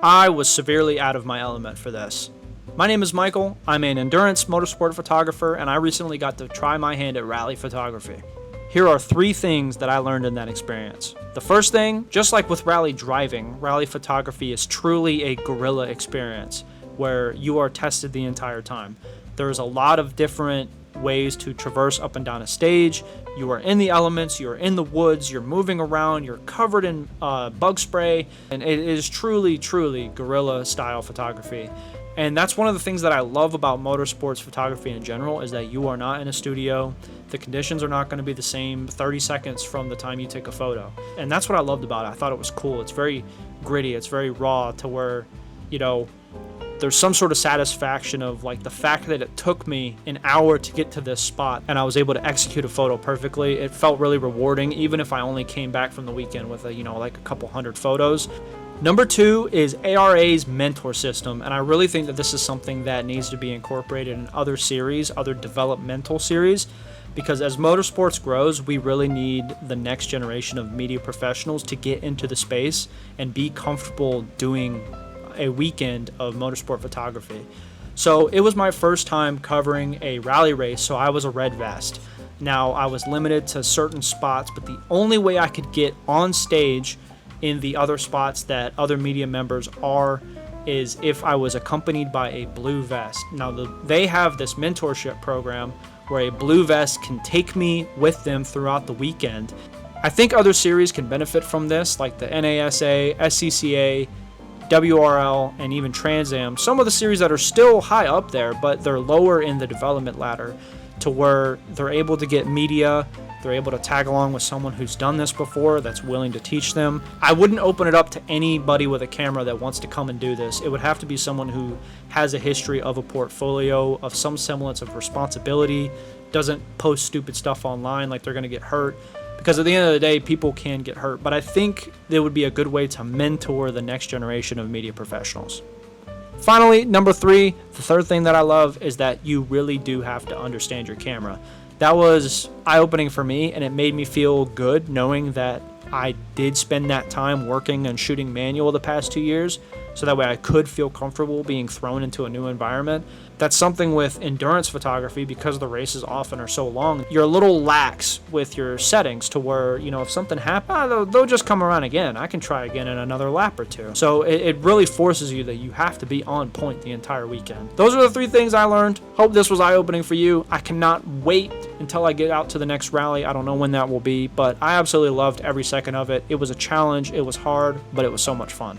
I was severely out of my element for this. My name is Michael, I'm an endurance motorsport photographer, and I recently got to try my hand at rally photography. Here are 3 things that I learned in that experience. The first thing, just like with rally driving, rally photography is truly a guerrilla experience where you are tested the entire time. There's a lot of different ways to traverse up and down a stage. You are in the elements, you're in the woods, you're moving around, you're covered in bug spray, and it is truly guerrilla style photography. And that's one of the things that I love about motorsports photography in general, is that you are not in a studio. The conditions are not going to be the same 30 seconds from the time you take a photo. And that's what I loved about it. I thought it was cool. It's very gritty, it's very raw, to where, there's some sort of satisfaction of like the fact that it took me an hour to get to this spot and I was able to execute a photo perfectly. It felt really rewarding, even if I only came back from the weekend with like a couple hundred photos. Number 2 is ARA's mentor system, and I really think that this is something that needs to be incorporated in other series, other developmental series, because as motorsports grows, we really need the next generation of media professionals to get into the space and be comfortable doing a weekend of motorsport photography. So it was my first time covering a rally race, so I was a red vest. Now I was limited to certain spots, but the only way I could get on stage in the other spots that other media members are is if I was accompanied by a blue vest. Now they have this mentorship program where a blue vest can take me with them throughout the weekend. I think other series can benefit from this, like the NASA, SCCA, WRL, and even Trans Am. Some of the series that are still high up there, but they're lower in the development ladder, to where they're able to get media, they're able to tag along with someone who's done this before that's willing to teach them. I wouldn't open it up to anybody with a camera that wants to come and do this. It would have to be someone who has a history of a portfolio, of some semblance of responsibility, doesn't post stupid stuff online like they're going to get hurt. Because at the end of the day, people can get hurt. But I think it would be a good way to mentor the next generation of media professionals. Finally, number 3, the third thing that I love is that you really do have to understand your camera. That was eye-opening for me, and it made me feel good knowing that I did spend that time working and shooting manual the past 2 years, so that way I could feel comfortable being thrown into a new environment. That's something with endurance photography, because the races often are so long, you're a little lax with your settings to where, if something happens, they'll just come around again. I can try again in another lap or 2. So it really forces you that you have to be on point the entire weekend. Those are the 3 things I learned. Hope this was eye-opening for you. I cannot wait until I get out to the next rally. I don't know when that will be, but I absolutely loved every second of it. It was a challenge, it was hard, but it was so much fun.